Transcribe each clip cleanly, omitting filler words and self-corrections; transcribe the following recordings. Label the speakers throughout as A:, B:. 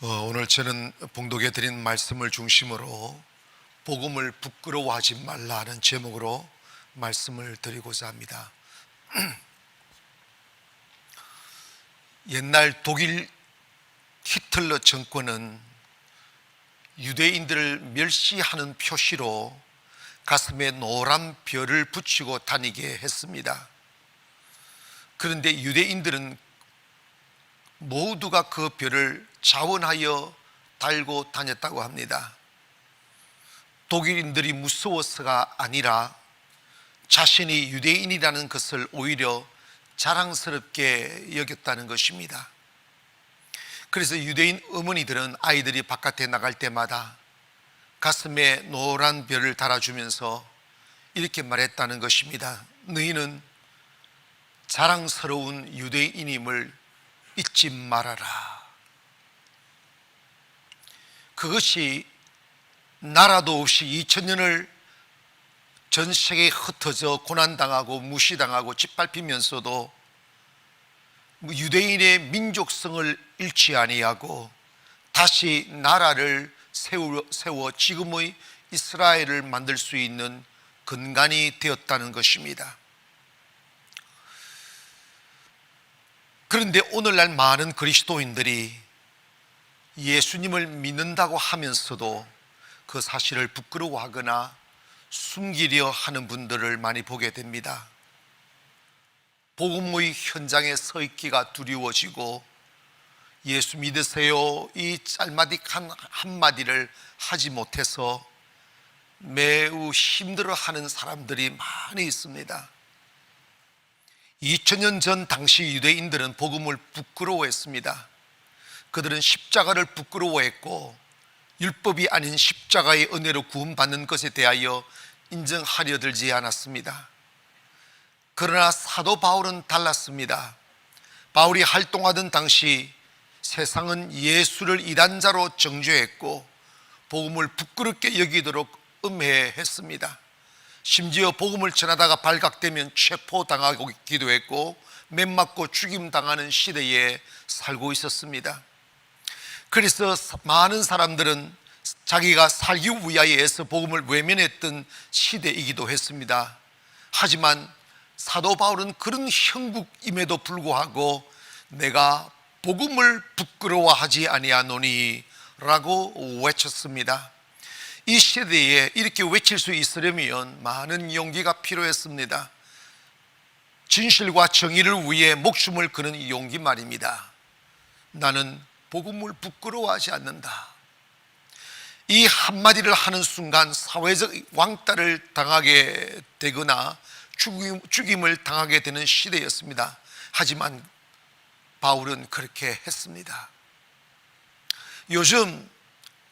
A: 오늘 저는 봉독해 드린 말씀을 중심으로 복음을 부끄러워하지 말라는 제목으로 말씀을 드리고자 합니다. 옛날 독일 히틀러 정권은 유대인들을 멸시하는 표시로 가슴에 노란 별을 붙이고 다니게 했습니다. 그런데 유대인들은 모두가 그 별을 자원하여 달고 다녔다고 합니다. 독일인들이 무서워서가 아니라 자신이 유대인이라는 것을 오히려 자랑스럽게 여겼다는 것입니다. 그래서 유대인 어머니들은 아이들이 바깥에 나갈 때마다 가슴에 노란 별을 달아주면서 이렇게 말했다는 것입니다. 너희는 자랑스러운 유대인임을 잊지 말아라. 그것이 나라도 없이 2000년을 전 세계에 흩어져 고난당하고 무시당하고 짓밟히면서도 유대인의 민족성을 잃지 아니하고 다시 나라를 세워 지금의 이스라엘을 만들 수 있는 근간이 되었다는 것입니다. 그런데 오늘날 많은 그리스도인들이 예수님을 믿는다고 하면서도 그 사실을 부끄러워하거나 숨기려 하는 분들을 많이 보게 됩니다. 복음의 현장에 서 있기가 두려워지고 예수 믿으세요 이 짤마디 한마디를 하지 못해서 매우 힘들어하는 사람들이 많이 있습니다. 2000년 전 당시 유대인들은 복음을 부끄러워했습니다. 그들은 십자가를 부끄러워했고 율법이 아닌 십자가의 은혜로 구원받는 것에 대하여 인정하려 들지 않았습니다. 그러나 사도 바울은 달랐습니다. 바울이 활동하던 당시 세상은 예수를 이단자로 정죄했고 복음을 부끄럽게 여기도록 음해했습니다. 심지어 복음을 전하다가 발각되면 체포당하기도 했고 맷맞고 죽임당하는 시대에 살고 있었습니다. 그래서 많은 사람들은 자기가 살기 위하여서 복음을 외면했던 시대이기도 했습니다. 하지만 사도 바울은 그런 형국임에도 불구하고 내가 복음을 부끄러워하지 아니하노니 라고 외쳤습니다. 이 시대에 이렇게 외칠 수 있으려면 많은 용기가 필요했습니다. 진실과 정의를 위해 목숨을 거는 용기 말입니다. 나는 복음을 부끄러워하지 않는다. 이 한마디를 하는 순간 사회적 왕따를 당하게 되거나 죽임을 당하게 되는 시대였습니다. 하지만 바울은 그렇게 했습니다. 요즘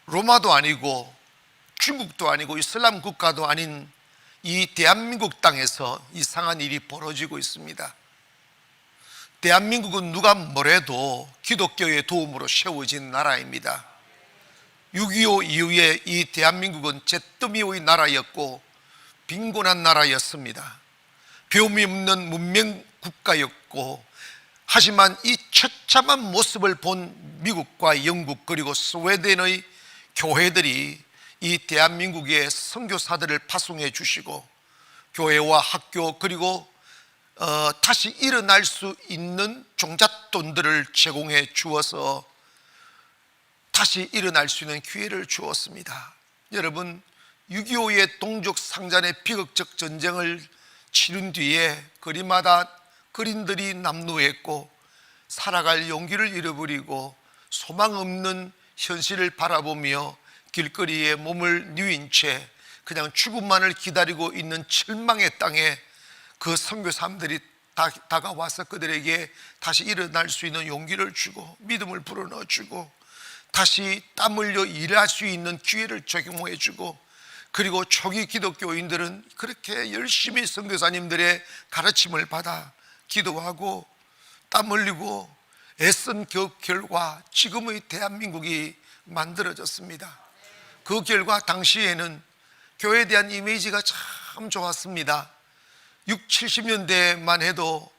A: 로마도 아니고 중국도 아니고 이슬람 국가도 아닌 이 대한민국 땅에서 이상한 일이 벌어지고 있습니다. 대한민국은 누가 뭐래도 기독교의 도움으로 세워진 나라입니다. 6.25 이후에 이 대한민국은 잿더미의 나라였고 빈곤한 나라였습니다. 배움이 없는 문명 국가였고, 하지만 이 처참한 모습을 본 미국과 영국 그리고 스웨덴의 교회들이 이 대한민국에 선교사들을 파송해 주시고 교회와 학교 그리고 다시 일어날 수 있는 종잣돈들을 제공해 주어서 다시 일어날 수 있는 기회를 주었습니다. 여러분, 6.25의 동족 상잔의 비극적 전쟁을 치른 뒤에 거리마다 거린들이 남루했고 살아갈 용기를 잃어버리고 소망 없는 현실을 바라보며 길거리에 몸을 누인 채 그냥 죽음만을 기다리고 있는 절망의 땅에 그 선교사님들이 다가와서 그들에게 다시 일어날 수 있는 용기를 주고 믿음을 불어넣어 주고 다시 땀 흘려 일할 수 있는 기회를 제공해 주고, 그리고 초기 기독교인들은 그렇게 열심히 선교사님들의 가르침을 받아 기도하고 땀 흘리고 애쓴 그 결과 지금의 대한민국이 만들어졌습니다. 그 결과 당시에는 교회에 대한 이미지가 참 좋았습니다. 60, 70년대만 해도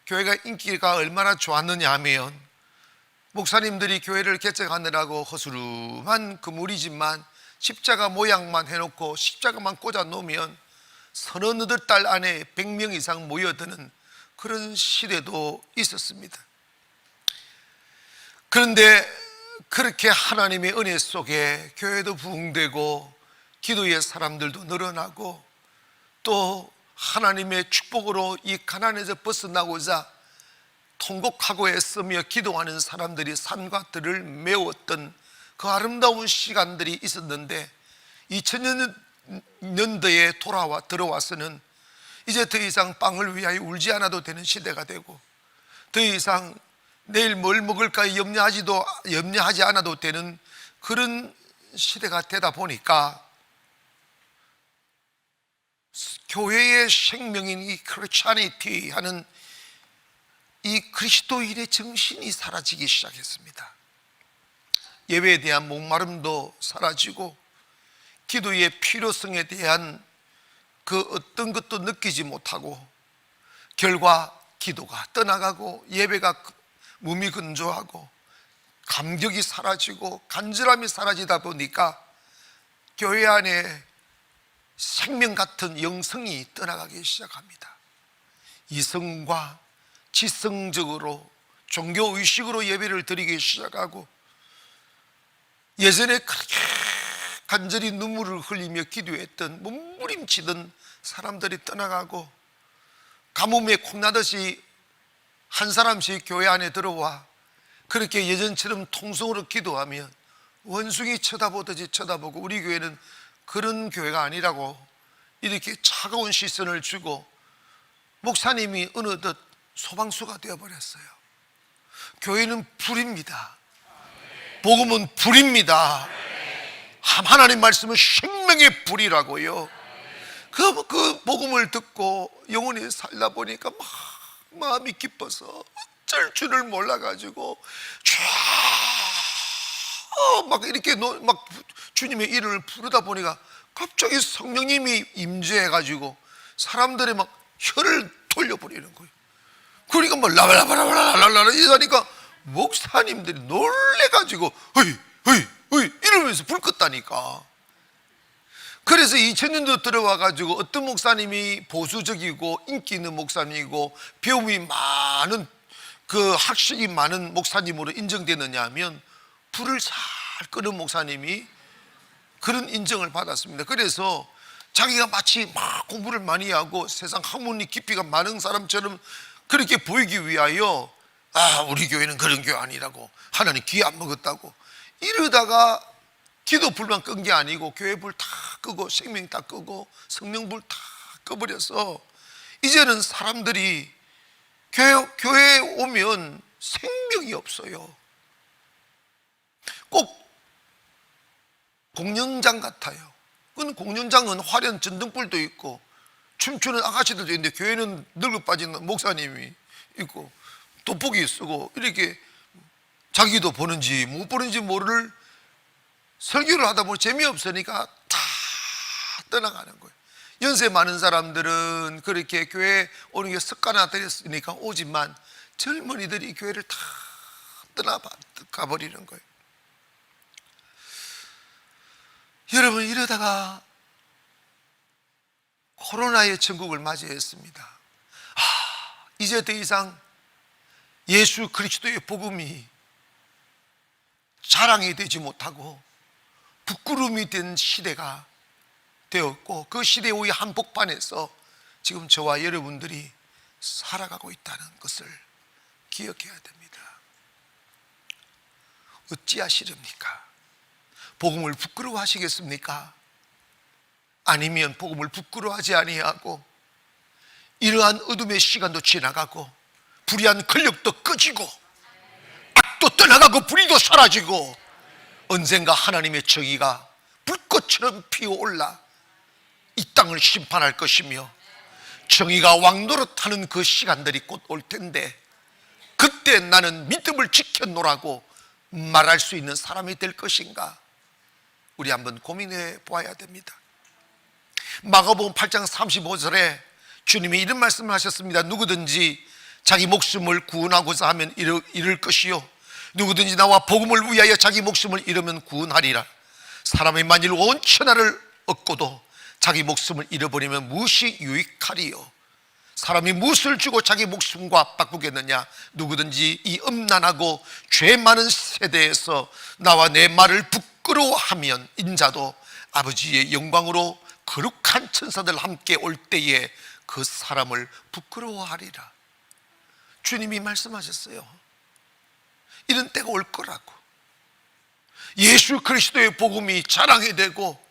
A: 교회가 인기가 얼마나 좋았느냐 하면 목사님들이 교회를 개척하느라고 허술한 그물이지만 십자가 모양만 해놓고 십자가만 꽂아 놓으면 서너 너덟 달 안에 100명 이상 모여드는 그런 시대도 있었습니다. 그런데 그렇게 하나님의 은혜 속에 교회도 부흥되고 기도의 사람들도 늘어나고 또 하나님의 축복으로 이 가난에서 벗어나고자 통곡하고 애쓰며 기도하는 사람들이 산과 들을 메웠던 그 아름다운 시간들이 있었는데 2000년대에 들어와서는 이제 더 이상 빵을 위하여 울지 않아도 되는 시대가 되고 더 이상 내일 뭘 먹을까 염려하지 않아도 되는 그런 시대가 되다 보니까 교회의 생명인 이 크리스찬이티 하는 이 그리스도인의 정신이 사라지기 시작했습니다. 예배에 대한 목마름도 사라지고 기도의 필요성에 대한 그 어떤 것도 느끼지 못하고 결과 기도가 떠나가고 예배가 무미건조하고 감격이 사라지고 간절함이 사라지다 보니까 교회 안에 생명 같은 영성이 떠나가기 시작합니다. 이성과 지성적으로 종교의식으로 예배를 드리기 시작하고 예전에 그렇게 간절히 눈물을 흘리며 기도했던 몸부림치던 사람들이 떠나가고 가뭄에 콩나듯이 한 사람씩 교회 안에 들어와 그렇게 예전처럼 통성으로 기도하면 원숭이 쳐다보듯이 쳐다보고 우리 교회는 그런 교회가 아니라고 이렇게 차가운 시선을 주고 목사님이 어느덧 소방수가 되어버렸어요. 교회는 불입니다. 복음은 불입니다. 하나님 말씀은 생명의 불이라고요. 그 복음을 듣고 영원히 살다 보니까 막 마음이 기뻐서 어쩔 줄을 몰라가지고 막 이렇게 막 주님의 이름을 부르다 보니까 갑자기 성령님이 임재해가지고 사람들이 막 혀를 돌려버리는 거예요. 그러니까 뭐 라라라라라라라 이러니까 목사님들이 놀래가지고 허이 이러면서 불 껐다니까. 그래서 2000년도 들어와가지고 어떤 목사님이 보수적이고 인기 있는 목사님이고 배움이 많은 그 학식이 많은 목사님으로 인정되느냐 하면 불을 잘 끄는 목사님이 그런 인정을 받았습니다. 그래서 자기가 마치 막 공부를 많이 하고 세상 학문이 깊이가 많은 사람처럼 그렇게 보이기 위하여 우리 교회는 그런 교회 아니라고 하나님 귀 안 먹었다고 이러다가 기도 불만 끈 게 아니고 교회 불 다 끄고 생명 다 끄고 성령 불 다 꺼버려서 이제는 사람들이 교회에 오면 생명이 없어요. 꼭 공연장 같아요. 공연장은 화려한 전등불도 있고 춤추는 아가씨들도 있는데 교회는 늙어 빠진 목사님이 있고 돋보기 쓰고 이렇게 자기도 보는지 못 보는지 모를 설교를 하다 보니 재미없으니까 다 떠나가는 거예요. 연세 많은 사람들은 그렇게 교회 오는 게 습관화되었으니까 오지만 젊은이들이 교회를 다 떠나가버리는 거예요. 여러분, 이러다가 코로나의 천국을 맞이했습니다. 이제 더 이상 예수 그리스도의 복음이 자랑이 되지 못하고 부끄러움이 된 시대가 되었고 그 시대의 한복판에서 지금 저와 여러분들이 살아가고 있다는 것을 기억해야 됩니다. 어찌하시렵니까? 복음을 부끄러워하시겠습니까? 아니면 복음을 부끄러워하지 아니하고 이러한 어둠의 시간도 지나가고 불의한 권력도 꺼지고 악도 떠나가고 불의도 사라지고 언젠가 하나님의 정의가 불꽃처럼 피어올라 이 땅을 심판할 것이며 정의가 왕노릇하는 그 시간들이 곧 올 텐데 그때 나는 믿음을 지켰노라고 말할 수 있는 사람이 될 것인가? 우리 한번 고민해 보아야 됩니다. 마가복음 8장 35절에 주님이 이런 말씀을 하셨습니다. 누구든지 자기 목숨을 구원하고자 하면 잃을 것이요 누구든지 나와 복음을 위하여 자기 목숨을 잃으면 구원하리라. 사람이 만일 온 천하를 얻고도 자기 목숨을 잃어버리면 무엇이 유익하리요? 사람이 무엇을 주고 자기 목숨과 바꾸겠느냐? 누구든지 이 음란하고 죄 많은 세대에서 나와 내 말을 부끄러워하면 인자도 아버지의 영광으로 거룩한 천사들 함께 올 때에 그 사람을 부끄러워하리라. 주님이 말씀하셨어요. 이런 때가 올 거라고. 예수 그리스도의 복음이 자랑이 되고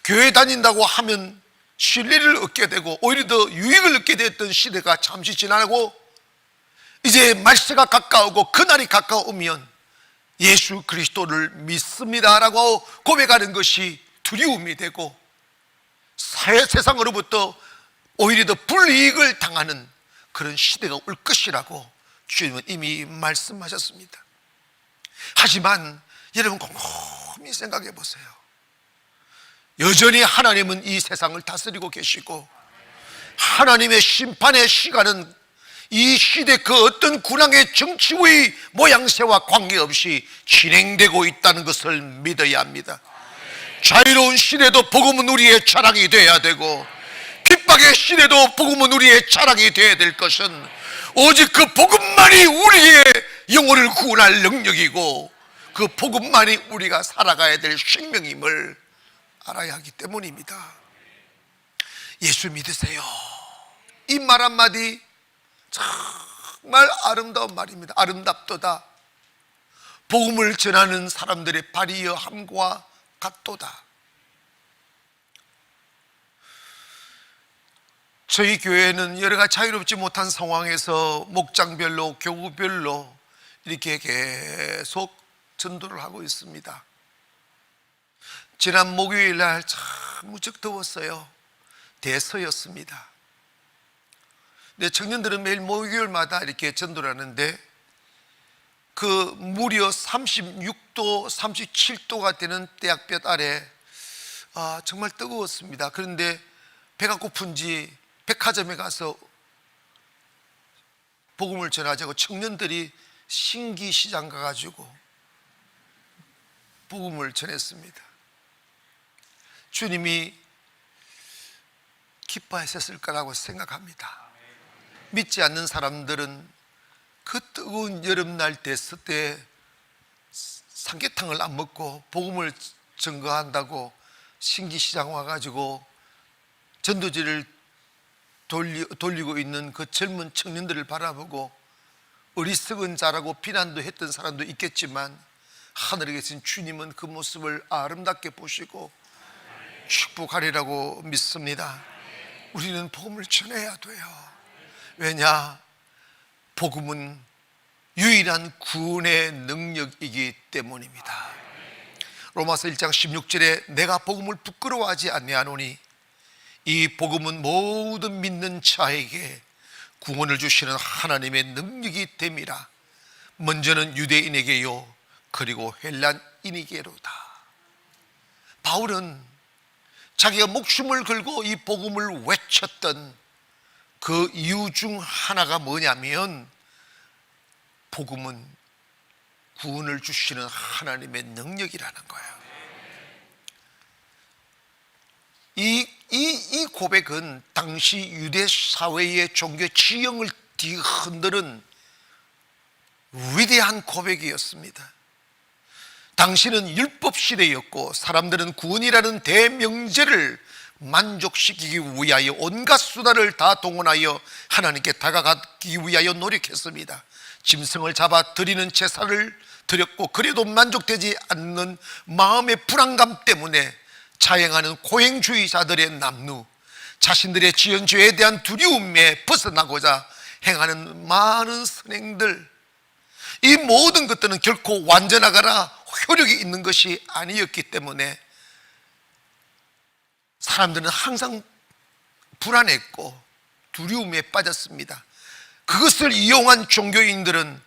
A: 교회 다닌다고 하면 신뢰를 얻게 되고 오히려 더 유익을 얻게 됐던 시대가 잠시 지나고 이제 말세가 가까우고 그날이 가까우면 예수 그리스도를 믿습니다라고 고백하는 것이 두려움이 되고 세상으로부터 오히려 더 불이익을 당하는 그런 시대가 올 것이라고 주님은 이미 말씀하셨습니다. 하지만 여러분 곰곰이 생각해 보세요. 여전히 하나님은 이 세상을 다스리고 계시고 하나님의 심판의 시간은 이 시대 그 어떤 군왕의 정치의 모양새와 관계없이 진행되고 있다는 것을 믿어야 합니다. 자유로운 시대도 복음은 우리의 자랑이 되어야 되고 핍박의 시대도 복음은 우리의 자랑이 되어야 될 것은 오직 그 복음만이 우리의 영혼을 구원할 능력이고 그 복음만이 우리가 살아가야 될 생명임을 알아야 하기 때문입니다. 예수 믿으세요. 이 말 한마디 정말 아름다운 말입니다. 아름답도다. 복음을 전하는 사람들의 발이여 함과 같도다. 저희 교회는 여러 가지 자유롭지 못한 상황에서 목장별로 교구별로 이렇게 계속 전도를 하고 있습니다. 지난 목요일 날 참 무척 더웠어요. 대서였습니다. 근데 청년들은 매일 목요일마다 이렇게 전도를 하는데 그 무려 36도, 37도가 되는 태양볕 아래 정말 뜨거웠습니다. 그런데 배가 고픈지 백화점에 가서 복음을 전하자고 청년들이 신기시장 가가지고 복음을 전했습니다. 주님이 기뻐하셨을 거라고 생각합니다. 믿지 않는 사람들은 그 뜨거운 여름날 됐을 때 삼계탕을 안 먹고 복음을 증거한다고 신기시장 와가지고 전도지를 돌리고 있는 그 젊은 청년들을 바라보고 어리석은 자라고 비난도 했던 사람도 있겠지만 하늘에 계신 주님은 그 모습을 아름답게 보시고 축복하리라고 믿습니다. 우리는 복음을 전해야 돼요. 왜냐? 복음은 유일한 구원의 능력이기 때문입니다. 로마서 1장 16절에 내가 복음을 부끄러워하지 아니하노니 이 복음은 모든 믿는 자에게 구원을 주시는 하나님의 능력이 됨이라. 먼저는 유대인에게요 그리고 헬란인에게로다. 바울은 자기가 목숨을 걸고 이 복음을 외쳤던 그 이유 중 하나가 뭐냐면 복음은 구원을 주시는 하나님의 능력이라는 거예요. 이 고백은 당시 유대 사회의 종교 지형을 뒤흔드는 위대한 고백이었습니다. 당시는 율법 시대였고 사람들은 구원이라는 대명제를 만족시키기 위하여 온갖 수단을 다 동원하여 하나님께 다가가기 위하여 노력했습니다. 짐승을 잡아 드리는 제사를 드렸고 그래도 만족되지 않는 마음의 불안감 때문에 자행하는 고행주의자들의 남루, 자신들의 지은 죄에 대한 두려움에 벗어나고자 행하는 많은 선행들, 이 모든 것들은 결코 완전하거나 효력이 있는 것이 아니었기 때문에 사람들은 항상 불안했고 두려움에 빠졌습니다. 그것을 이용한 종교인들은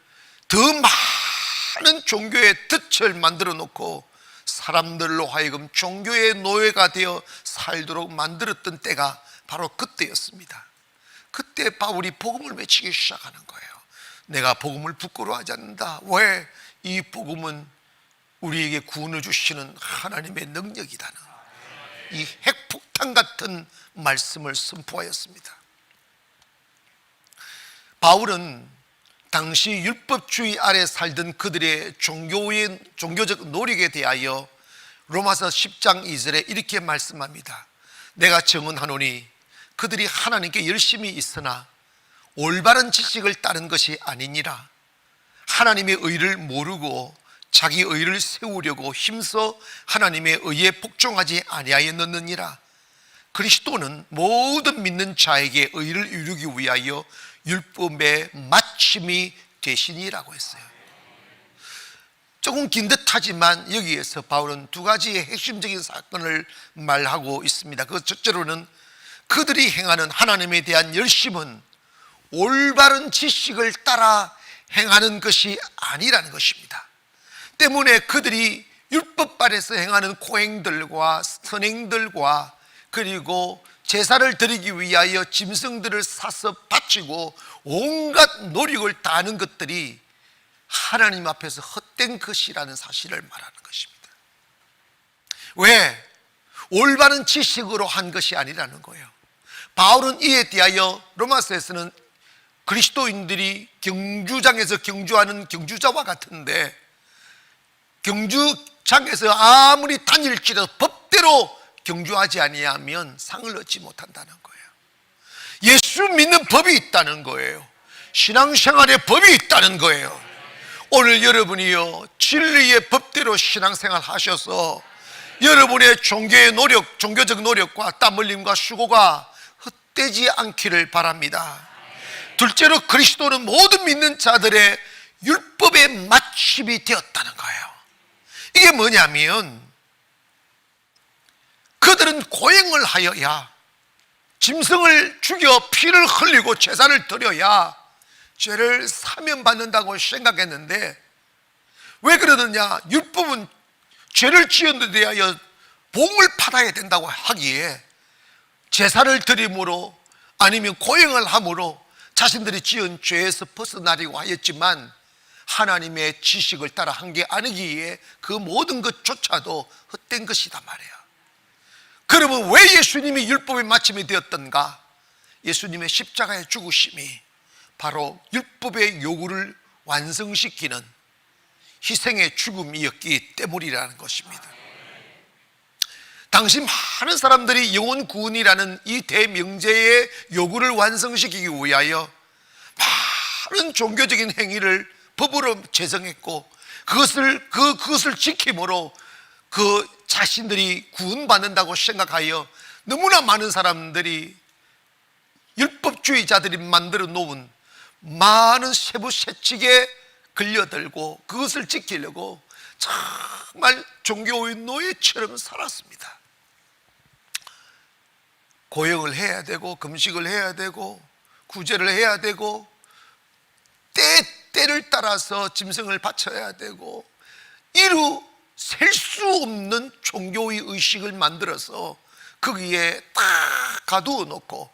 A: 더 많은 종교의 덫을 만들어 놓고 사람들로 하여금 종교의 노예가 되어 살도록 만들었던 때가 바로 그때였습니다. 그때 바울이 복음을 외치기 시작하는 거예요. 내가 복음을 부끄러워하지 않는다. 왜? 이 복음은 우리에게 구원을 주시는 하나님의 능력이라는 이 핵폭탄 같은 말씀을 선포하였습니다. 바울은 당시 율법주의 아래 살던 그들의 종교적 노력에 대하여 로마서 10장 2절에 이렇게 말씀합니다. 내가 증언하노니 그들이 하나님께 열심히 있으나 올바른 지식을 따른 것이 아니니라. 하나님의 의를 모르고 자기 의를 세우려고 힘써 하나님의 의에 복종하지 아니하였느니라. 그리스도는 모든 믿는 자에게 의를 이루기 위하여 율법의 마침이 되시니라고 했어요. 조금 긴 듯하지만 여기에서 바울은 두 가지의 핵심적인 사건을 말하고 있습니다. 그 첫째로는 그들이 행하는 하나님에 대한 열심은 올바른 지식을 따라 행하는 것이 아니라는 것입니다. 때문에 그들이 율법 아래서 행하는 고행들과 선행들과 그리고 제사를 드리기 위하여 짐승들을 사서 바치고 온갖 노력을 다하는 것들이 하나님 앞에서 헛된 것이라는 사실을 말하는 것입니다. 왜? 올바른 지식으로 한 것이 아니라는 거예요. 바울은 이에 대하여 로마서에서는 그리스도인들이 경주장에서 경주하는 경주자와 같은데, 경주장에서 아무리 다닐지라도 법대로 경주하지 아니하면 상을 얻지 못한다는 거예요. 예수 믿는 법이 있다는 거예요. 신앙생활의 법이 있다는 거예요. 오늘 여러분이요, 진리의 법대로 신앙생활 하셔서 여러분의 종교적 노력과 땀 흘림과 수고가 헛되지 않기를 바랍니다. 둘째로 그리스도는 모든 믿는 자들의 율법의 마침이 되었다는 거예요. 이게 뭐냐면 그들은 고행을 하여야, 짐승을 죽여 피를 흘리고 제사를 드려야 죄를 사면받는다고 생각했는데, 왜 그러느냐? 율법은 죄를 지은 데 대하여 봉을 받아야 된다고 하기에 제사를 드림으로 아니면 고행을 함으로 자신들이 지은 죄에서 벗어나려고 하였지만 하나님의 지식을 따라 한 게 아니기에 그 모든 것조차도 헛된 것이다 말이에요. 그러면 왜 예수님이 율법의 마침이 되었던가? 예수님의 십자가의 죽으심이 바로 율법의 요구를 완성시키는 희생의 죽음이었기 때문이라는 것입니다. 당시 많은 사람들이 영혼 구원이라는 이 대명제의 요구를 완성시키기 위하여 많은 종교적인 행위를 법으로 제정했고, 그것을 지킴으로 그 자신들이 구원받는다고 생각하여 너무나 많은 사람들이, 율법주의자들이 만들어 놓은 많은 세부 세칙에 걸려들고 그것을 지키려고 정말 종교의 노예처럼 살았습니다. 고행을 해야 되고 금식을 해야 되고 구제를 해야 되고 때를 따라서 짐승을 바쳐야 되고, 이루 셀 수 없는 종교의 의식을 만들어서 거기에 딱 가두어 놓고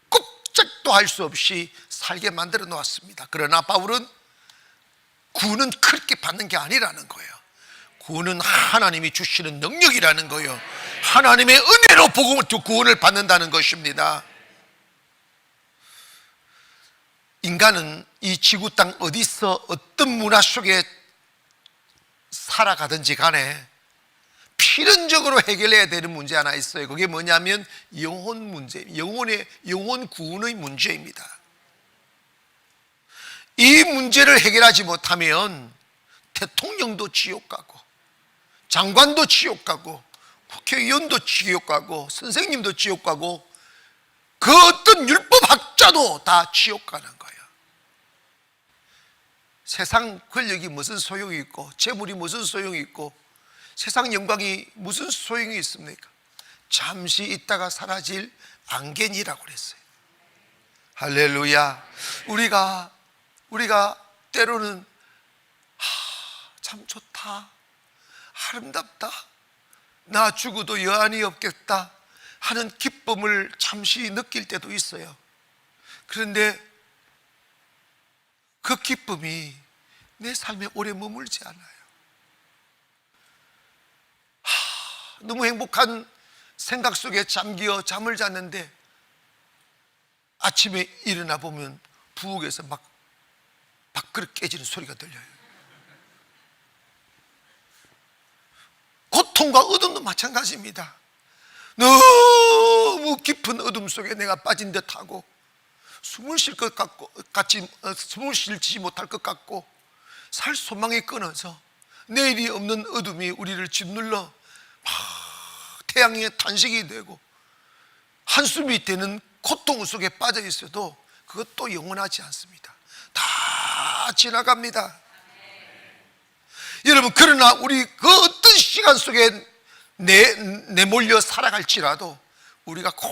A: 꼼짝도 할 수 없이 살게 만들어 놓았습니다. 그러나 바울은 구원은 그렇게 받는 게 아니라는 거예요. 구원은 하나님이 주시는 능력이라는 거예요. 하나님의 은혜로 구원을 받는다는 것입니다. 인간은 이 지구 땅 어디서 어떤 문화 속에 살아가든지 간에 필연적으로 해결해야 되는 문제 하나 있어요. 그게 뭐냐면 영혼 문제, 영혼 구원의 문제입니다. 이 문제를 해결하지 못하면 대통령도 지옥 가고, 장관도 지옥 가고, 국회의원도 지옥 가고, 선생님도 지옥 가고, 그 어떤 율법학자도 다 지옥 가는 거예요. 세상 권력이 무슨 소용이 있고, 재물이 무슨 소용이 있고, 세상 영광이 무슨 소용이 있습니까? 잠시 있다가 사라질 안개니라고 그랬어요. 할렐루야. 우리가 때로는 참 좋다, 아름답다, 나 죽어도 여한이 없겠다 하는 기쁨을 잠시 느낄 때도 있어요. 그런데 그 기쁨이 내 삶에 오래 머물지 않아요. 너무 행복한 생각 속에 잠기어 잠을 잤는데 아침에 일어나 보면 부엌에서 막 밥그릇 깨지는 소리가 들려요. 고통과 어둠도 마찬가지입니다. 너무 깊은 어둠 속에 내가 빠진 듯하고 숨을 쉴 것 같지, 숨을 쉬지 못할 것 같고 살 소망이 끊어서 내일이 없는 어둠이 우리를 짓눌러 태양의 탄식이 되고 한숨이 되는 고통 속에 빠져 있어도 그것도 영원하지 않습니다. 다 지나갑니다. 여러분, 그러나 우리 그 어떤 시간 속에 내몰려 살아갈지라도 우리가 꼭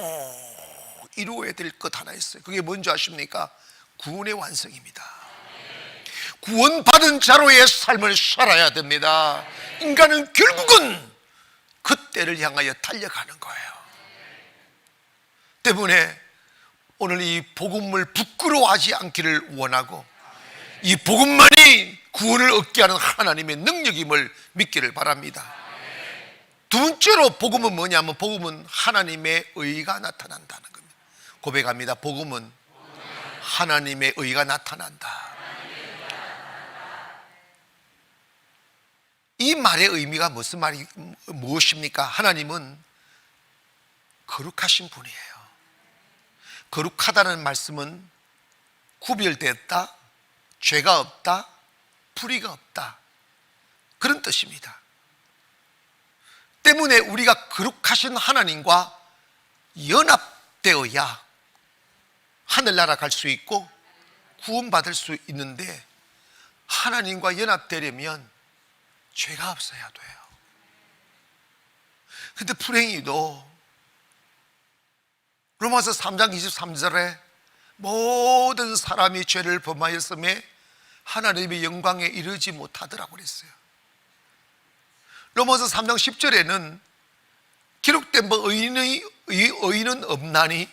A: 이루어야 될 것 하나 있어요. 그게 뭔지 아십니까? 구원의 완성입니다. 구원받은 자로의 삶을 살아야 됩니다. 인간은 결국은 그 때를 향하여 달려가는 거예요. 때문에 오늘 이 복음을 부끄러워하지 않기를 원하고 이 복음만이 구원을 얻게 하는 하나님의 능력임을 믿기를 바랍니다. 두 번째로 복음은 뭐냐면 복음은 하나님의 의가 나타난다는 겁니다. 고백합니다. 복음은 하나님의 의가 나타난다. 이 말의 의미가 무엇입니까? 하나님은 거룩하신 분이에요. 거룩하다는 말씀은 구별됐다, 죄가 없다, 불의가 없다, 그런 뜻입니다. 때문에 우리가 거룩하신 하나님과 연합되어야 하늘나라 갈 수 있고 구원받을 수 있는데, 하나님과 연합되려면 죄가 없어야 돼요. 근데 불행히도 로마서 3장 23절에 모든 사람이 죄를 범하였음에 하나님의 영광에 이르지 못하더라고 그랬어요. 로마서 3장 10절에는 기록된 바 의인은 없나니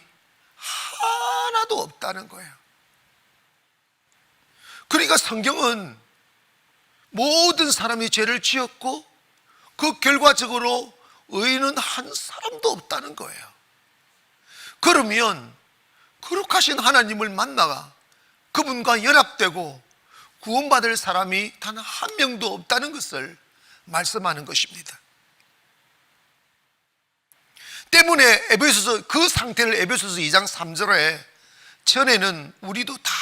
A: 하나도 없다는 거예요. 그러니까 성경은 모든 사람이 죄를 지었고 그 결과적으로 의인은 한 사람도 없다는 거예요. 그러면 거룩하신 하나님을 만나가 그분과 연합되고 구원받을 사람이 단 한 명도 없다는 것을 말씀하는 것입니다. 때문에 그 상태를 에베소서 2장 3절에 전에는 우리도 다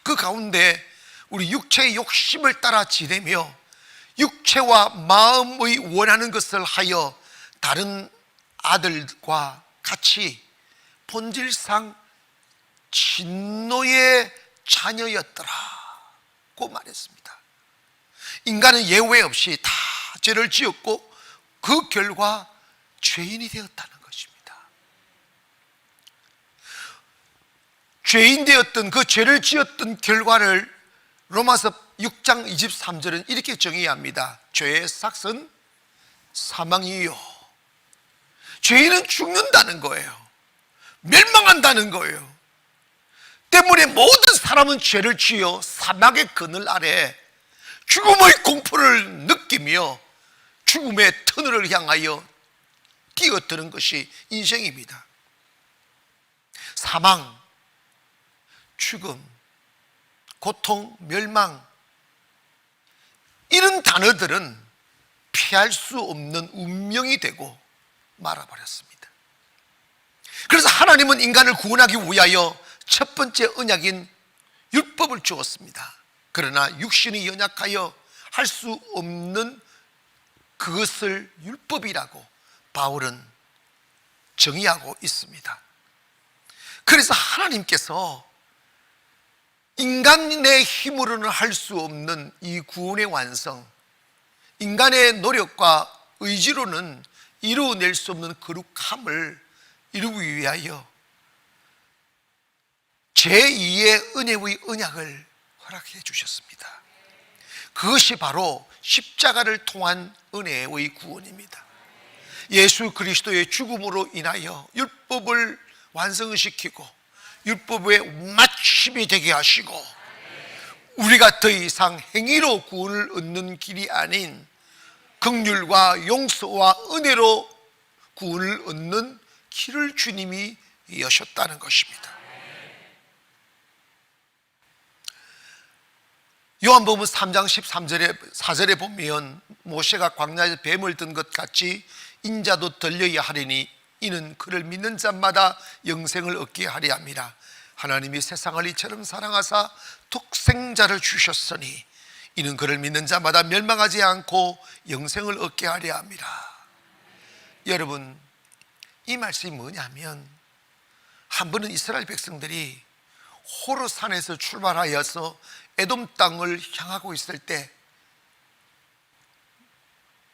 A: 그 가운데 우리 육체의 욕심을 따라 지내며 육체와 마음의 원하는 것을 하여 다른 아들과 같이 본질상 진노의 자녀였더라고 말했습니다. 인간은 예외 없이 다 죄를 지었고 그 결과 죄인이 되었다는 것입니다. 죄인 되었던 그 죄를 지었던 결과를 로마서 6장 23절은 이렇게 정의합니다. 죄의 삭은 사망이요. 죄인은 죽는다는 거예요. 멸망한다는 거예요. 때문에 모든 사람은 죄를 지어 사막의 그늘 아래 죽음의 공포를 느끼며 죽음의 터널을 향하여 뛰어드는 것이 인생입니다. 사망, 죽음, 고통, 멸망, 이런 단어들은 피할 수 없는 운명이 되고 말아버렸습니다. 그래서 하나님은 인간을 구원하기 위하여 첫 번째 언약인 율법을 주었습니다. 그러나 육신이 연약하여 할 수 없는 그것을 율법이라고 바울은 정의하고 있습니다. 그래서 하나님께서 인간의 힘으로는 할 수 없는 이 구원의 완성, 인간의 노력과 의지로는 이루어낼 수 없는 거룩함을 이루기 위하여 제2의 은혜의 언약을 허락해 주셨습니다. 그것이 바로 십자가를 통한 은혜의 구원입니다. 예수 그리스도의 죽음으로 인하여 율법을 완성시키고 율법의 마침이 되게 하시고 우리가 더 이상 행위로 구원을 얻는 길이 아닌 긍휼과 용서와 은혜로 구원을 얻는 길을 주님이 여셨다는 것입니다. 요한복음 3장 4절에 보면 모세가 광야에서 뱀을 든 것 같이 인자도 들려야 하리니 이는 그를 믿는 자마다 영생을 얻게 하리 함이라. 하나님이 세상을 이처럼 사랑하사 독생자를 주셨으니 이는 그를 믿는 자마다 멸망하지 않고 영생을 얻게 하리 함이라. 여러분, 이 말씀이 뭐냐면, 한 번은 이스라엘 백성들이 호르산에서 출발하여서 에돔 땅을 향하고 있을 때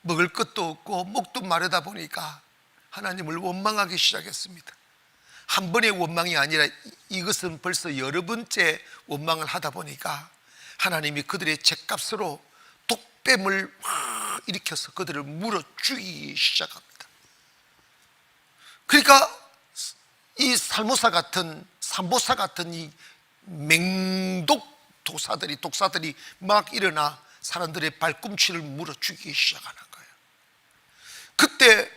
A: 먹을 것도 없고 목도 마르다 보니까 하나님을 원망하기 시작했습니다. 한 번의 원망이 아니라 이것은 벌써 여러 번째 원망을 하다 보니까 하나님이 그들의 죗값으로 독뱀을 막 일으켜서 그들을 물어 죽이기 시작합니다. 그러니까 이 살모사 같은, 삼보사 같은 이 맹독 독사들이 막 일어나 사람들의 발꿈치를 물어 죽이기 시작하는 거예요. 그때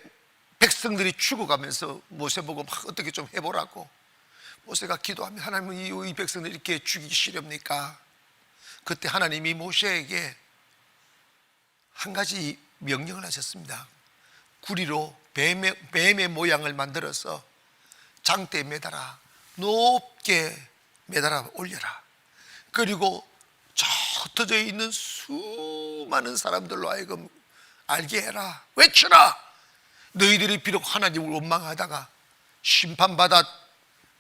A: 백성들이 죽어가면서 모세 보고 막 어떻게 좀 해보라고 모세가 기도하면, 하나님은 이 백성들 이렇게 죽이기 싫습니까? 그때 하나님이 모세에게 한 가지 명령을 하셨습니다. 구리로 뱀의 모양을 만들어서 장대에 매달아 높게 매달아 올려라. 그리고 저 흩어져 있는 수많은 사람들로 하여금 알게 해라. 외쳐라. 너희들이 비록 하나님을 원망하다가 심판받아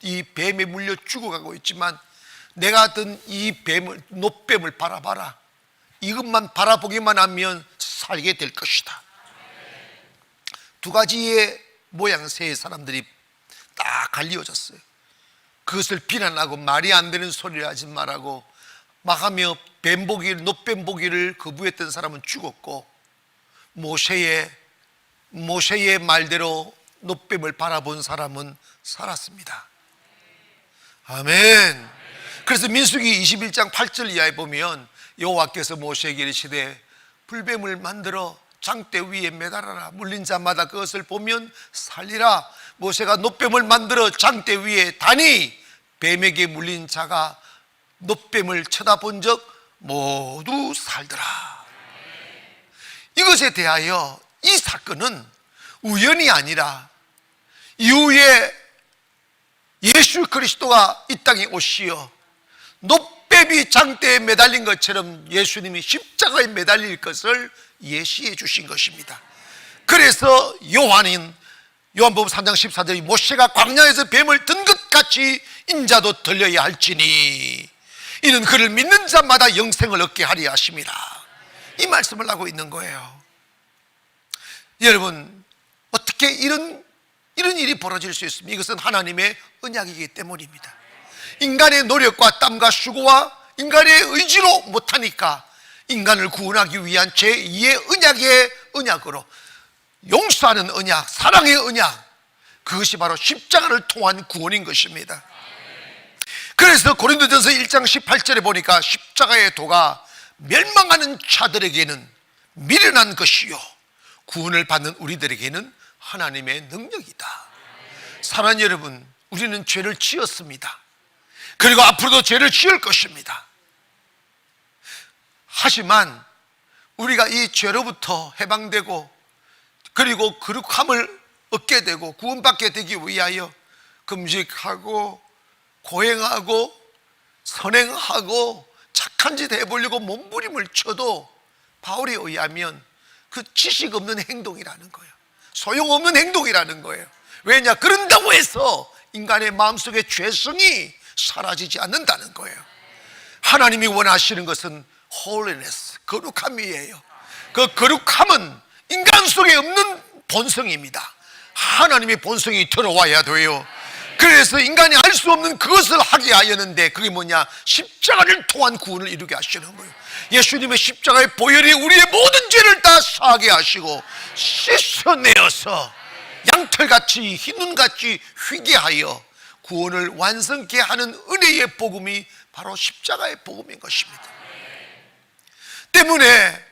A: 이 뱀에 물려 죽어가고 있지만 내가 든 이 노뱀을 바라봐라. 이것만 바라보기만 하면 살게 될 것이다. 두 가지의 모양새의 사람들이 딱 갈리어졌어요. 그것을 비난하고 말이 안 되는 소리를 하지 말라고 막 하며 노뱀 보기를 거부했던 사람은 죽었고, 모세의 말대로 노뱀을 바라본 사람은 살았습니다. 아멘. 그래서 민수기 21장 8절 이하에 보면 여호와께서 모세에게 이르시되 불뱀을 만들어 장대 위에 매달아라. 물린 자마다 그것을 보면 살리라. 모세가 노뱀을 만들어 장대 위에 다니 뱀에게 물린 자가 노뱀을 쳐다본 적 모두 살더라. 이것에 대하여 이 사건은 우연이 아니라 이후에 예수 그리스도가 이 땅에 오시어 노뱀이 장대에 매달린 것처럼 예수님이 십자가에 매달릴 것을 예시해 주신 것입니다. 그래서 요한복음 3장 14절에 모세가 광야에서 뱀을 든 것 같이 인자도 들려야 할지니 이는 그를 믿는 자마다 영생을 얻게 하리 하심이라. 이 말씀을 하고 있는 거예요. 여러분, 어떻게 이런 일이 벌어질 수 있습니까? 이것은 하나님의 언약이기 때문입니다. 인간의 노력과 땀과 수고와 인간의 의지로 못하니까 인간을 구원하기 위한 제2의 언약의 언약으로, 용서하는 언약, 사랑의 언약, 그것이 바로 십자가를 통한 구원인 것입니다. 그래서 고린도전서 1장 18절에 보니까 십자가의 도가 멸망하는 자들에게는 미련한 것이요 구원을 받는 우리들에게는 하나님의 능력이다. 사랑하는 여러분, 우리는 죄를 지었습니다. 그리고 앞으로도 죄를 지을 것입니다. 하지만 우리가 이 죄로부터 해방되고 그리고 거룩함을 얻게 되고 구원받게 되기 위하여 금식하고 고행하고 선행하고 착한 짓 해보려고 몸부림을 쳐도 바울에 의하면 그 지식 없는 행동이라는 거예요. 소용없는 행동이라는 거예요. 왜냐? 그런다고 해서 인간의 마음속에 죄성이 사라지지 않는다는 거예요. 하나님이 원하시는 것은 holiness, 거룩함이에요. 그 거룩함은 인간 속에 없는 본성입니다. 하나님의 본성이 들어와야 돼요. 그래서 인간이 할 수 없는 그것을 하게 하였는데 그게 뭐냐? 십자가를 통한 구원을 이루게 하시는 거예요. 예수님의 십자가의 보혈이 우리의 모든 죄를 다 사하게 하시고 씻어내어서 양털같이 흰눈같이 휘게 하여 구원을 완성케 하는 은혜의 복음이 바로 십자가의 복음인 것입니다. 때문에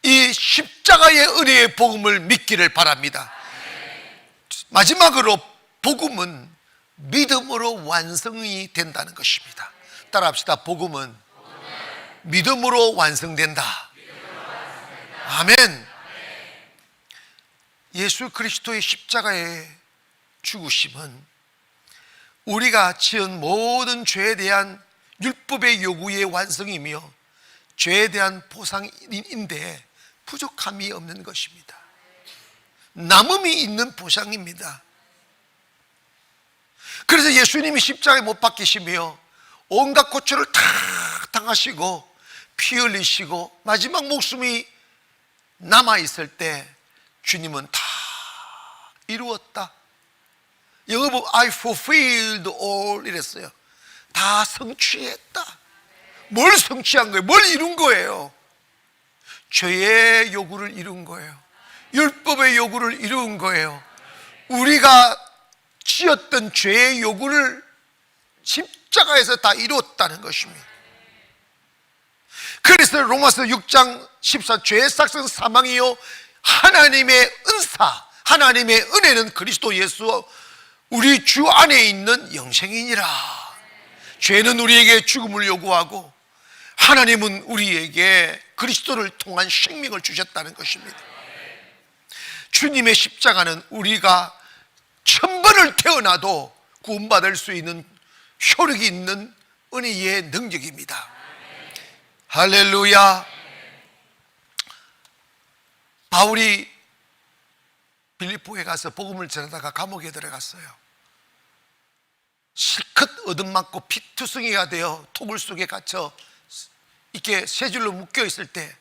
A: 이 십자가의 은혜의 복음을 믿기를 바랍니다. 마지막으로 복음은 믿음으로 완성이 된다는 것입니다. 따라합시다. 복음은 믿음으로 완성된다. 아멘. 예수 그리스도의 십자가의 죽으심은 우리가 지은 모든 죄에 대한 율법의 요구의 완성이며 죄에 대한 보상인데 부족함이 없는 것입니다. 남음이 있는 보상입니다. 그래서 예수님이 십자가에 못 박히시며 온갖 고초를 다 당하시고 피 흘리시고 마지막 목숨이 남아있을 때 주님은 다 이루었다. 영어로 I fulfilled all 이랬어요. 다 성취했다. 뭘 성취한 거예요? 뭘 이룬 거예요? 죄의 요구를 이룬 거예요. 율법의 요구를 이룬 거예요. 우리가 지었던 죄의 요구를 십자가에서 다 이루었다는 것입니다. 그래서 로마서 6장 14 죄의 삭은 사망이요 하나님의 은사, 하나님의 은혜는 그리스도 예수 우리 주 안에 있는 영생이니라. 죄는 우리에게 죽음을 요구하고 하나님은 우리에게 그리스도를 통한 생명을 주셨다는 것입니다. 주님의 십자가는 우리가 1000번을 태어나도 구원받을 수 있는 효력이 있는 은혜의 능력입니다. 할렐루야. 바울이 빌립보에 가서 복음을 전하다가 감옥에 들어갔어요. 실컷 얻어맞고 피투성이가 되어 토굴 속에 갇혀 이렇게 세 줄로 묶여 있을 때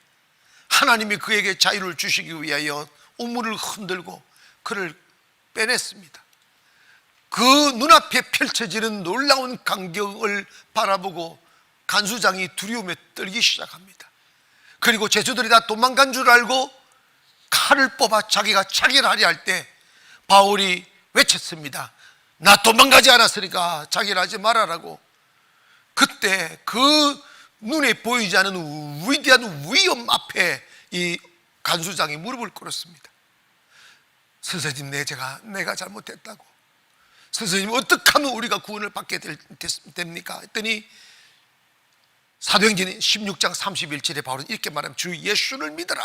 A: 하나님이 그에게 자유를 주시기 위하여 우물을 흔들고 그를 빼냈습니다. 그 눈앞에 펼쳐지는 놀라운 광경을 바라보고 간수장이 두려움에 떨기 시작합니다. 그리고 제자들이 다 도망간 줄 알고 칼을 뽑아 자기가 자결하려 할 때 바울이 외쳤습니다. 나 도망가지 않았으니까 자결하지 말아라고. 그때 그 눈에 보이지 않는 위대한 위험 앞에 이 간수장이 무릎을 꿇었습니다. 선생님, 내가 잘못했다고. 선생님, 어떻게 하면 우리가 구원을 받게 됩니까? 했더니 사도행전 16장 31절에 바울은 이렇게 말하면 주 예수를 믿어라.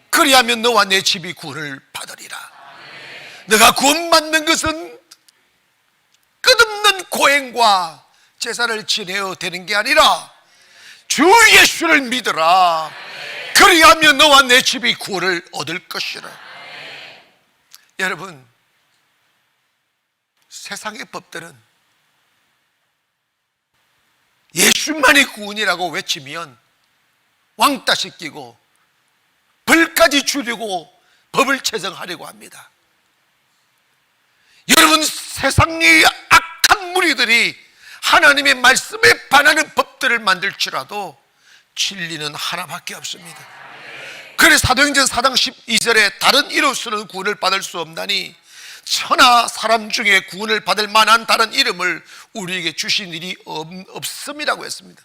A: 그리하면 너와 내 집이 구원을 받으리라. 너가 구원받는 것은 끝없는 고행과 제사를 지내어 되는 게 아니라 주 예수를 믿어라. 그리하면 너와 내 집이 구원을 얻을 것이라. 여러분, 세상의 법들은 예수만이 구원이라고 외치면 왕따 시키고 벌까지 주려고 법을 제정하려고 합니다. 여러분, 세상의 악한 무리들이 하나님의 말씀에 반하는 법들을 만들지라도 진리는 하나밖에 없습니다. 그래서 사도행전 4장 12절에 다른 이로서는 구원을 받을 수 없나니 천하 사람 중에 구원을 받을 만한 다른 이름을 우리에게 주신 일이 없음이라고 했습니다.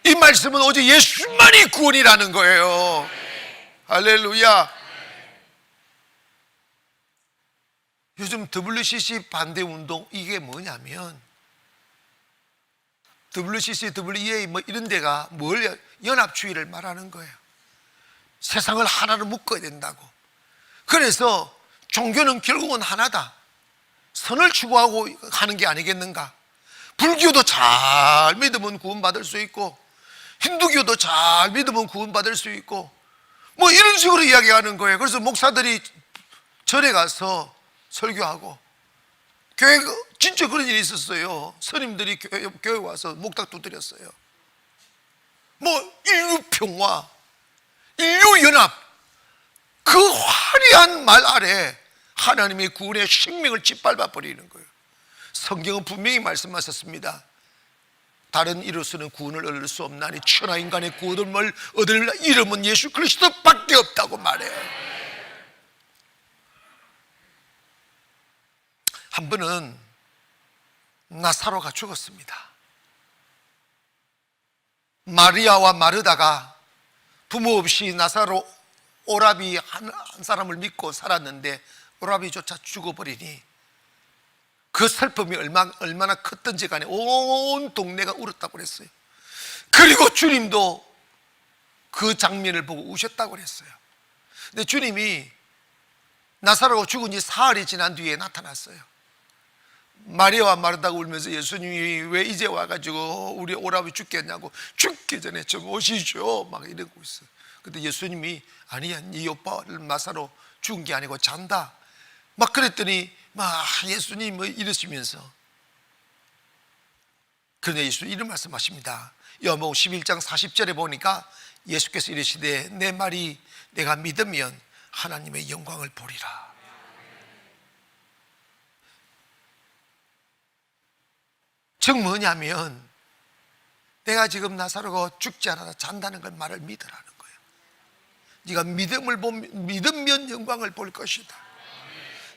A: 이 말씀은 오직 예수만이 구원이라는 거예요. 할렐루야. 요즘 WCC 반대 운동 이게 뭐냐면 WCC, WEA 뭐 이런 데가 뭘 연합주의를 말하는 거예요. 세상을 하나로 묶어야 된다고. 그래서 종교는 결국은 하나다. 선을 추구하고 하는 게 아니겠는가. 불교도 잘 믿으면 구원받을 수 있고 힌두교도 잘 믿으면 구원받을 수 있고 뭐 이런 식으로 이야기하는 거예요. 그래서 목사들이 절에 가서 설교하고 교회 진짜 그런 일이 있었어요. 스님들이 교회 와서 목탁 두드렸어요. 뭐 인류평화, 인류연합, 그 화려한 말 아래 하나님의 구원의 생명을 짓밟아 버리는 거예요. 성경은 분명히 말씀하셨습니다. 다른 이로서는 구원을 얻을 수 없나니 천하 인간의 구원을 얻을 이름은 예수 그리스도밖에 없다고 말해요. 한 번은 나사로가 죽었습니다. 마리아와 마르다가 부모 없이 나사로 오라비 한 사람을 믿고 살았는데 오라비조차 죽어버리니 그 슬픔이 얼마나 컸던지 간에 온 동네가 울었다고 그랬어요. 그리고 주님도 그 장면을 보고 우셨다고 그랬어요. 근데 주님이 나사로가 죽은 지 사흘이 지난 뒤에 나타났어요. 마리아와 마르다가 울면서 예수님이 왜 이제 와가지고 우리 오라비 죽겠냐고, 죽기 전에 좀 오시죠 막 이러고 있어요. 근데 예수님이 아니야, 네 오빠를 나사로 죽은 게 아니고 잔다 막 그랬더니 막 예수님 뭐 이러시면서, 그런데 예수 이런 말씀하십니다. 요한복음 11장 40절에 보니까 예수께서 이르시되 내 말이 내가 믿으면 하나님의 영광을 보리라. 즉 뭐냐면 내가 지금 나사로가 죽지 않아서 잔다는 걸 말을 믿으라는 거예요. 네가 믿으면 영광을 볼 것이다.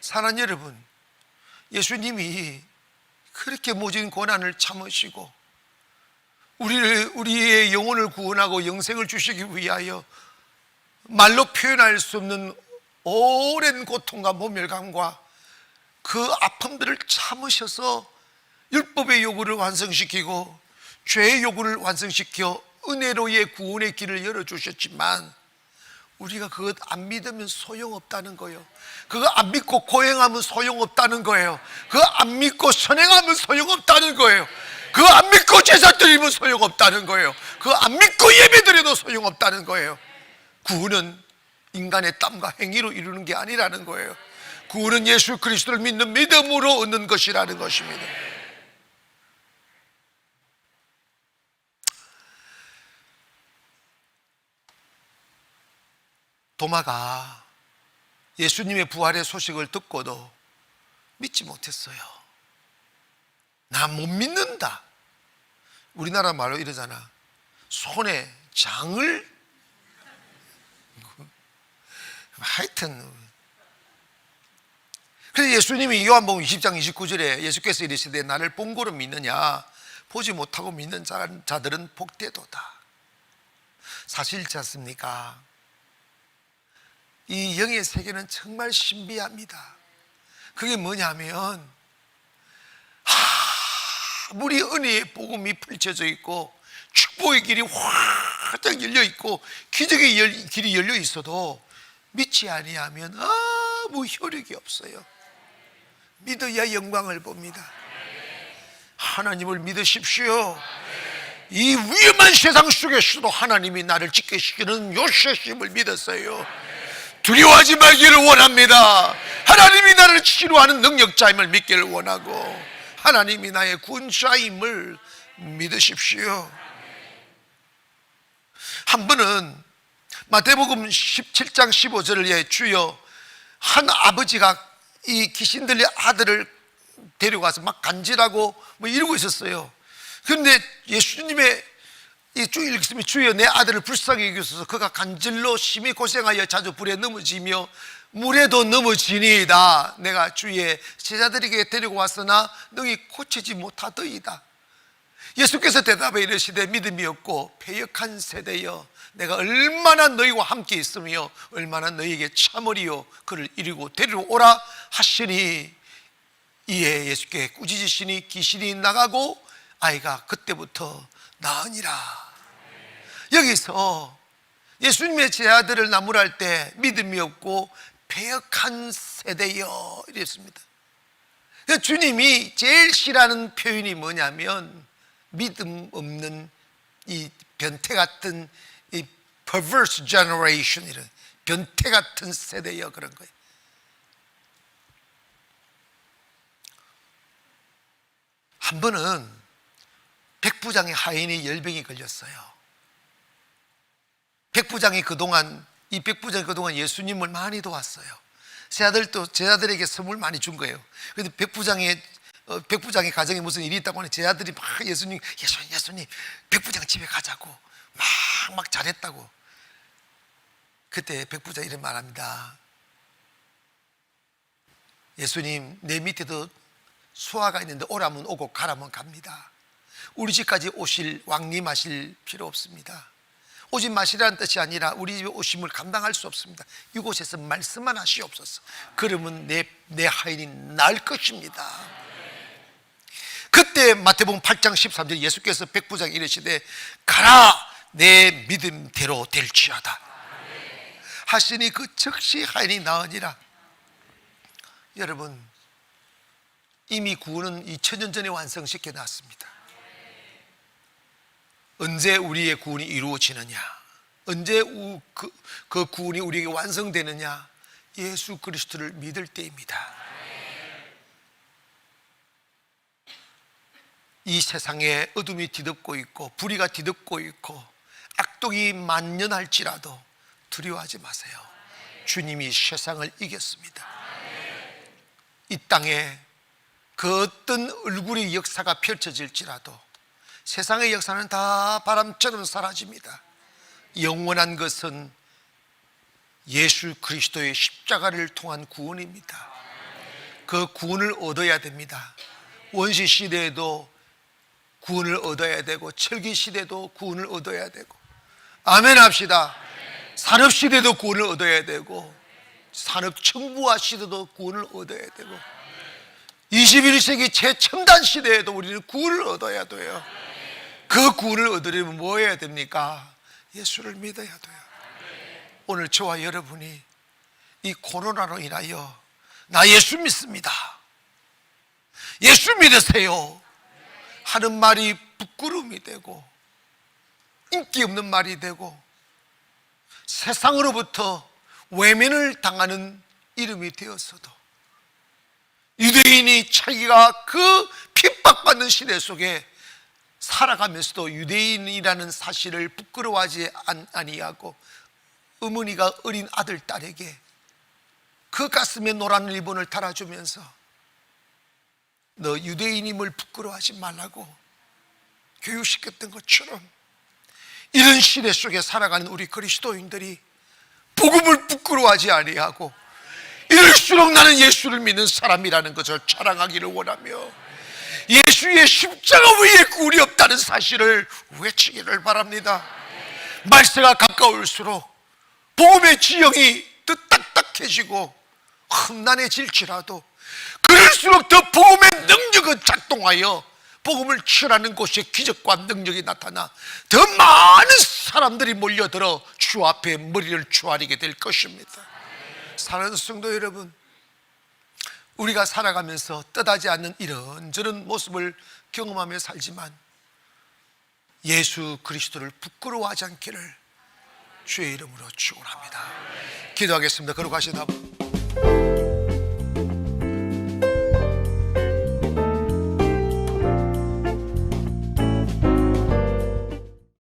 A: 사랑하는 여러분, 예수님이 그렇게 모진 고난을 참으시고 우리의 영혼을 구원하고 영생을 주시기 위하여 말로 표현할 수 없는 오랜 고통과 모멸감과 그 아픔들을 참으셔서 율법의 요구를 완성시키고 죄의 요구를 완성시켜 은혜로의 구원의 길을 열어주셨지만 우리가 그것 안 믿으면 소용없다는 거예요. 그거 안 믿고 고행하면 소용없다는 거예요. 그거 안 믿고 선행하면 소용없다는 거예요. 그거 안 믿고 제사 드리면 소용없다는 거예요. 그거 안 믿고 예배 드려도 소용없다는 거예요. 구원은 인간의 땀과 행위로 이루는 게 아니라는 거예요. 구원은 예수 그리스도를 믿는 믿음으로 얻는 것이라는 것입니다. 도마가 예수님의 부활의 소식을 듣고도 믿지 못했어요. 나 못 믿는다. 우리나라 말로 이러잖아. 손에 장을, 하여튼. 그래서 예수님이 요한복음 20장 29절에 예수께서 이르시되 나를 본고로 믿느냐, 보지 못하고 믿는 자들은 복되도다. 사실이지 않습니까? 이 영의 세계는 정말 신비합니다. 그게 뭐냐면 아무리 은혜의 복음이 펼쳐져 있고 축복의 길이 활짝 열려 있고 기적의 길이 열려 있어도 믿지 아니하면 아무 효력이 없어요. 믿어야 영광을 봅니다. 하나님을 믿으십시오. 이 위험한 세상 속에서도 하나님이 나를 지키시는 요셉심을 믿었어요. 두려워하지 말기를 원합니다. 하나님이 나를 치료하는 능력자임을 믿기를 원하고 하나님이 나의 군자임을 믿으십시오. 한 번은 마태복음 17장 15절에 주여, 한 아버지가 이 귀신 들린 아들을 데려가서 막 간질하고 뭐 이러고 있었어요. 그런데 예수님의 쭉 읽으면 주여 내 아들을 불쌍히 여기소서, 그가 간질로 심히 고생하여 자주 불에 넘어지며 물에도 넘어지니이다. 내가 주의 제자들에게 데리고 왔으나 능히 고치지 못하더이다. 예수께서 대답해 이르시되 믿음이 없고 패역한 세대여, 내가 얼마나 너희와 함께 있으며 얼마나 너희에게 참으리요, 그를 이리고 데리러 오라 하시니 이에 예수께 꾸짖으시니 귀신이 나가고 아이가 그때부터 나으니라. 여기서 예수님의 제자들을 나무랄 때 믿음이 없고 패역한 세대여 이랬습니다. 주님이 제일 싫어하는 표현이 뭐냐면 믿음 없는 이 변태 같은 이 perverse generation, 이런 변태 같은 세대여, 그런 거예요. 한 번은 백부장의 하인이 열병이 걸렸어요. 백부장이 그동안 예수님을 많이 도왔어요. 제자들에게 선물 많이 준 거예요. 그런데 백부장의 가정에 무슨 일이 있다고 하니 제자들이 막 예수님 백부장 집에 가자고 막 잘했다고. 그때 백부장이 이런 말합니다. 예수님, 내 밑에도 수하가 있는데 오라면 오고 가라면 갑니다. 우리 집까지 오실 왕림하실 필요 없습니다. 오지 마시라는 뜻이 아니라 우리 집에 오심을 감당할 수 없습니다. 이곳에서 말씀만 하시옵소서. 그러면 내 하인이 나을 것입니다. 그때 마태복음 8장 13절 예수께서 백부장에 이르시되 가라 내 믿음대로 될지어다 하시니 그 즉시 하인이 나으니라. 여러분, 이미 구원은 2000년 전에 완성시켜 놨습니다. 언제 우리의 구원이 이루어지느냐, 언제 그 구원이 우리에게 완성되느냐, 예수 그리스도를 믿을 때입니다. 이 세상에 어둠이 뒤덮고 있고 불의가 뒤덮고 있고 악독이 만연할지라도 두려워하지 마세요. 주님이 세상을 이겼습니다. 이 땅에 그 어떤 얼굴의 역사가 펼쳐질지라도 세상의 역사는 다 바람처럼 사라집니다. 영원한 것은 예수 그리스도의 십자가를 통한 구원입니다. 그 구원을 얻어야 됩니다. 원시 시대에도 구원을 얻어야 되고 철기 시대도 구원을 얻어야 되고, 아멘 합시다. 산업 시대도 구원을 얻어야 되고 산업 청부화 시대도 구원을 얻어야 되고 21세기 최첨단 시대에도 우리는 구원을 얻어야 돼요. 그 구원을 얻으려면 뭐 해야 됩니까? 예수를 믿어야 돼요. 오늘 저와 여러분이 이 코로나로 인하여 나 예수 믿습니다, 예수 믿으세요 하는 말이 부끄러움이 되고 인기 없는 말이 되고 세상으로부터 외면을 당하는 이름이 되었어도 유대인이 자기가 그 핍박받는 시대 속에 살아가면서도 유대인이라는 사실을 부끄러워하지 아니하고 어머니가 어린 아들 딸에게 그 가슴에 노란 리본을 달아주면서 너 유대인임을 부끄러워하지 말라고 교육시켰던 것처럼 이런 시대 속에 살아가는 우리 그리스도인들이 복음을 부끄러워하지 아니하고 이럴수록 나는 예수를 믿는 사람이라는 것을 자랑하기를 원하며 예수의 십자가 외에 구원이 없다는 사실을 외치기를 바랍니다. 말세가 가까울수록 복음의 지형이 더 딱딱해지고 험난해질지라도 그럴수록 더 복음의 능력은 작동하여 복음을 전하는 곳에 기적과 능력이 나타나 더 많은 사람들이 몰려들어 주 앞에 머리를 조아리게 될 것입니다. 사랑하는 성도 여러분, 우리가 살아가면서 뜻하지 않는 이런저런 모습을 경험하며 살지만 예수 그리스도를 부끄러워하지 않기를 주의 이름으로 축원합니다. 기도하겠습니다. 거룩하신 아버지,